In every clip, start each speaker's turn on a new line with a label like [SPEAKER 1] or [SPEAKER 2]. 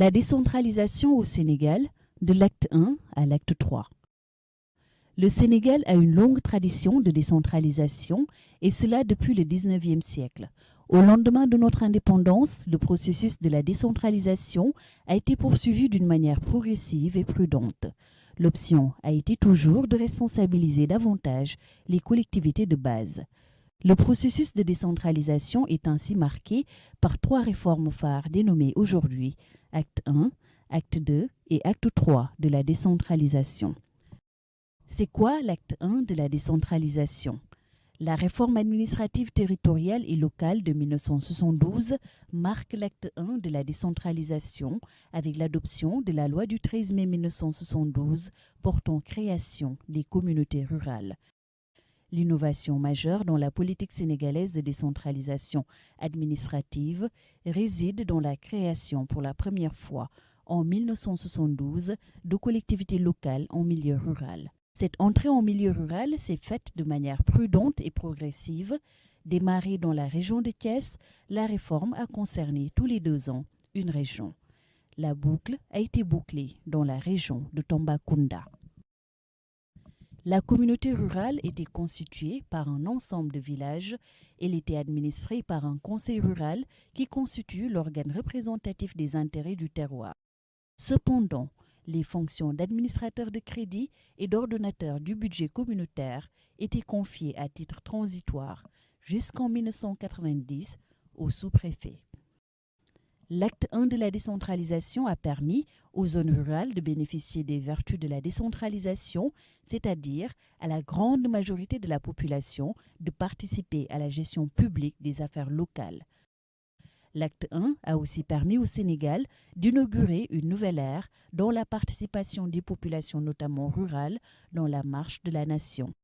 [SPEAKER 1] La décentralisation au Sénégal, de l'acte 1 à l'acte 3. Le Sénégal a une longue tradition de décentralisation, et cela depuis le 19e siècle. Au lendemain de notre indépendance, le processus de la décentralisation a été poursuivi d'une manière progressive et prudente. L'option a été toujours de responsabiliser davantage les collectivités de base. Le processus de décentralisation est ainsi marqué par 3 réformes phares dénommées aujourd'hui Acte 1, Acte 2 et Acte 3 de la décentralisation. C'est quoi l'acte 1 de la décentralisation? La réforme administrative territoriale et locale de 1972 marque l'acte 1 de la décentralisation avec l'adoption de la loi du 13 mai 1972 portant création des communautés rurales. L'innovation majeure dans la politique sénégalaise de décentralisation administrative réside dans la création pour la première fois en 1972 de collectivités locales en milieu rural. Cette entrée en milieu rural s'est faite de manière prudente et progressive. Démarrée dans la région de Thiès, la réforme a concerné tous les 2 ans une région. La boucle a été bouclée dans la région de Tambacounda. La communauté rurale était constituée par un ensemble de villages. Elle était administrée par un conseil rural qui constitue l'organe représentatif des intérêts du terroir. Cependant, les fonctions d'administrateur de crédit et d'ordonnateur du budget communautaire étaient confiées à titre transitoire jusqu'en 1990 au sous-préfet. L'acte 1 de la décentralisation a permis aux zones rurales de bénéficier des vertus de la décentralisation, c'est-à-dire à la grande majorité de la population de participer à la gestion publique des affaires locales. L'acte 1 a aussi permis au Sénégal d'inaugurer une nouvelle ère dans la participation des populations, notamment rurales, dans la marche de la nation.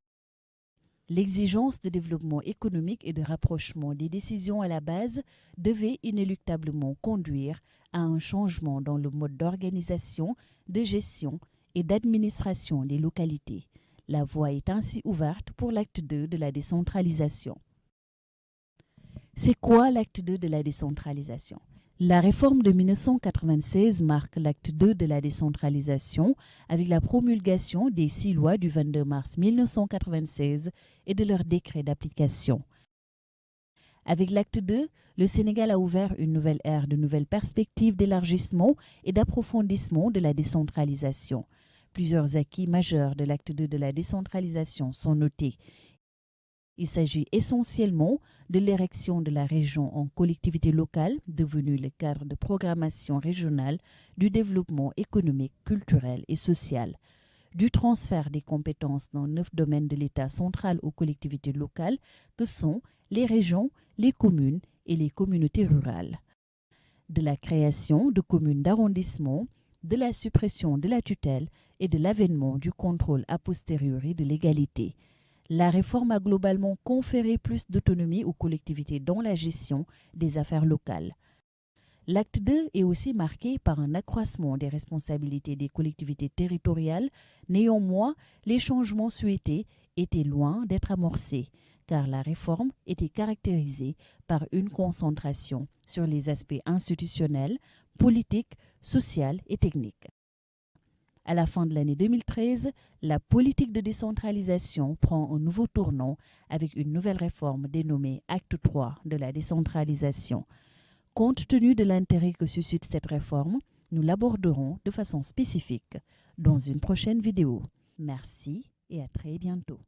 [SPEAKER 1] L'exigence de développement économique et de rapprochement des décisions à la base devait inéluctablement conduire à un changement dans le mode d'organisation, de gestion et d'administration des localités. La voie est ainsi ouverte pour l'acte 2 de la décentralisation. C'est quoi l'acte 2 de la décentralisation? La réforme de 1996 marque l'acte 2 de la décentralisation avec la promulgation des 6 lois du 22 mars 1996 et de leurs décrets d'application. Avec l'acte 2, le Sénégal a ouvert une nouvelle ère de nouvelles perspectives d'élargissement et d'approfondissement de la décentralisation. Plusieurs acquis majeurs de l'acte 2 de la décentralisation sont notés. Il s'agit essentiellement de l'érection de la région en collectivité locale, devenue le cadre de programmation régionale du développement économique, culturel et social, du transfert des compétences dans 9 domaines de l'État central aux collectivités locales que sont les régions, les communes et les communautés rurales, de la création de communes d'arrondissement, de la suppression de la tutelle et de l'avènement du contrôle a posteriori de l'égalité. La réforme a globalement conféré plus d'autonomie aux collectivités dans la gestion des affaires locales. L'acte 2 est aussi marqué par un accroissement des responsabilités des collectivités territoriales. Néanmoins, les changements souhaités étaient loin d'être amorcés, car la réforme était caractérisée par une concentration sur les aspects institutionnels, politiques, sociaux et techniques. À la fin de l'année 2013, la politique de décentralisation prend un nouveau tournant avec une nouvelle réforme dénommée Acte 3 de la décentralisation. Compte tenu de l'intérêt que suscite cette réforme, nous l'aborderons de façon spécifique dans une prochaine vidéo. Merci et à très bientôt.